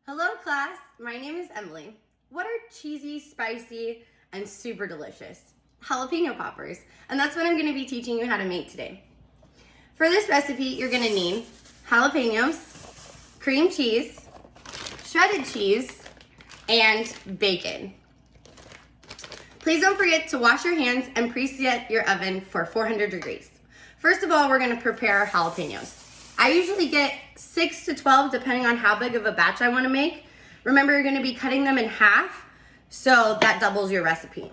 Hello class, my name is Emily. What are cheesy, spicy, and super delicious? Jalapeno poppers, and that's what I'm gonna be teaching you how to make today. For this recipe, you're gonna need jalapenos, cream cheese, shredded cheese, and bacon. Please don't forget to wash your hands and preset your oven for 400 degrees. First of all, we're gonna prepare our jalapenos. I usually get 6 to 12 depending on how big of a batch I want to make. Remember, you're going to be cutting them in half, so that doubles your recipe.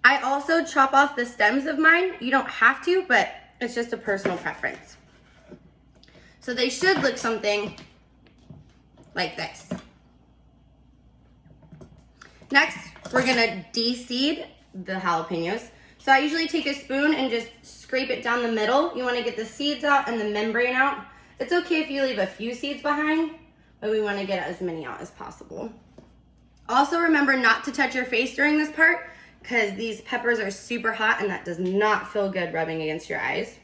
I also chop off the stems of mine. You don't have to, but it's just a personal preference. So they should look something like this. Next, we're going to de-seed the jalapenos. So I usually take a spoon and just scrape it down the middle. You want to get the seeds out and the membrane out. It's okay if you leave a few seeds behind, but we want to get as many out as possible. Also remember not to touch your face during this part because these peppers are super hot and that does not feel good rubbing against your eyes.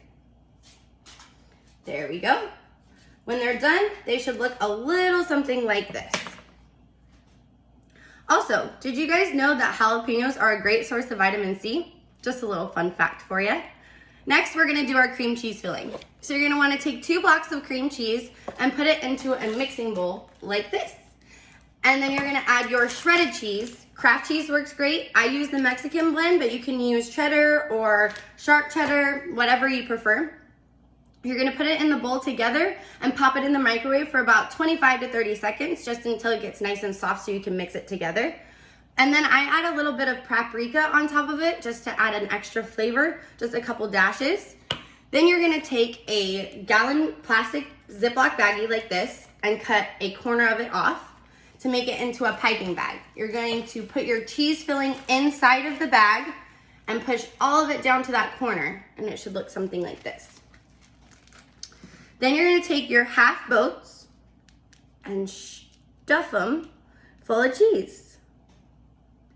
There we go. When they're done, they should look a little something like this. Also, did you guys know that jalapenos are a great source of vitamin C? Just a little fun fact for you. Next, we're gonna do our cream cheese filling. So you're gonna wanna take 2 blocks of cream cheese and put it into a mixing bowl like this. And then you're gonna add your shredded cheese. Kraft cheese works great. I use the Mexican blend, but you can use cheddar or sharp cheddar, whatever you prefer. You're gonna put it in the bowl together and pop it in the microwave for about 25 to 30 seconds, just until it gets nice and soft so you can mix it together. And then I add a little bit of paprika on top of it just to add an extra flavor, just a couple dashes. Then you're gonna take a gallon plastic Ziploc baggie like this and cut a corner of it off to make it into a piping bag. You're going to put your cheese filling inside of the bag and push all of it down to that corner, and it should look something like this. Then you're gonna take your half boats and stuff them full of cheese.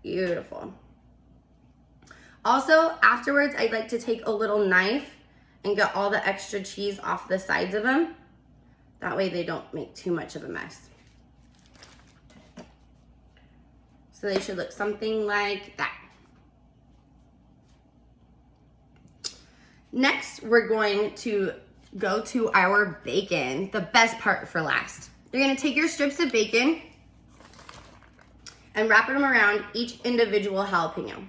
Beautiful. Also, afterwards, I'd like to take a little knife and get all the extra cheese off the sides of them. That way they don't make too much of a mess. So they should look something like that. Next, we're going to go to our bacon, the best part for last. You're gonna take your strips of bacon and wrap them around each individual jalapeno.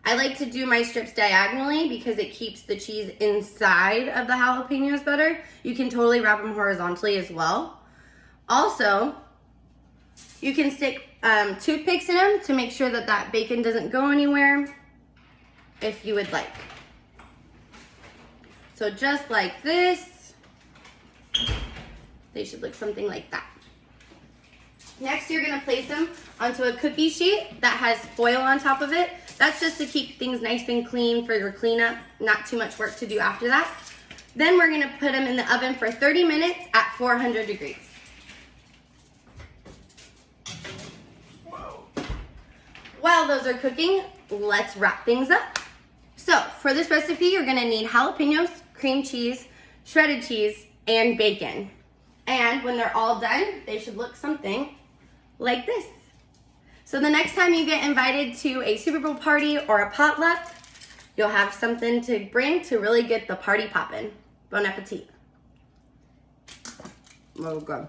I like to do my strips diagonally because it keeps the cheese inside of the jalapenos better. You can totally wrap them horizontally as well. Also, you can stick toothpicks in them to make sure that that bacon doesn't go anywhere if you would like. So just like this, they should look something like that. Next, you're gonna place them onto a cookie sheet that has foil on top of it. That's just to keep things nice and clean for your cleanup, not too much work to do after that. Then we're gonna put them in the oven for 30 minutes at 400 degrees. While those are cooking, let's wrap things up. So for this recipe, you're gonna need jalapenos, cream cheese, shredded cheese, and bacon. And when they're all done, they should look something like this. So the next time you get invited to a Super Bowl party or a potluck, you'll have something to bring to really get the party poppin'. Bon appetit. Oh, good.